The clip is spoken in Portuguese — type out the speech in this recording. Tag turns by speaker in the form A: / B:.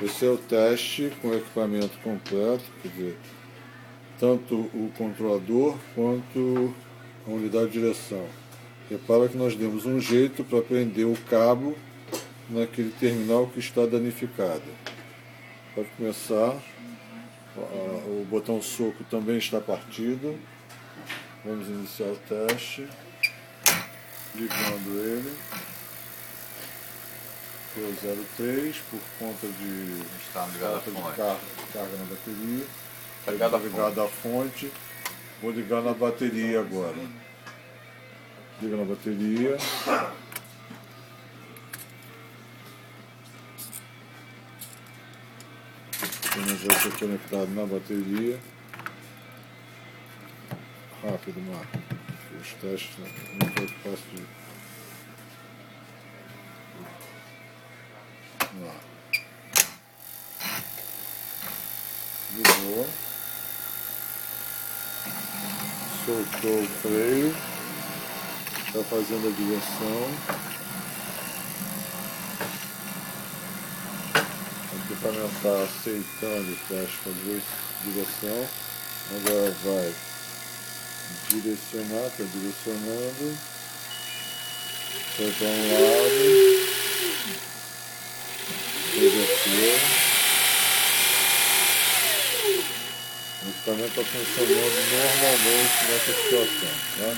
A: Esse é o teste com o equipamento completo, quer dizer, tanto o controlador quanto a unidade de direção. Repara que nós demos um jeito para prender o cabo naquele terminal que está danificado. Pode começar. O botão soco também está partido. Vamos iniciar o teste. Ligando ele. Foi 03 por conta de falta de carga na bateria. Está ligado à fonte. Vou ligar na bateria agora. Liga na bateria. Ele já está conectado na bateria. Rápido, Marco. Os testes não foi fácil de... Lá. Ligou. Soltou o freio. Está fazendo a direção. O equipamento está aceitando o teste com a direção. Agora vai direcionar, está direcionando. Foi para um lado. Reverter. O equipamento está funcionando normalmente nessa situação, tá?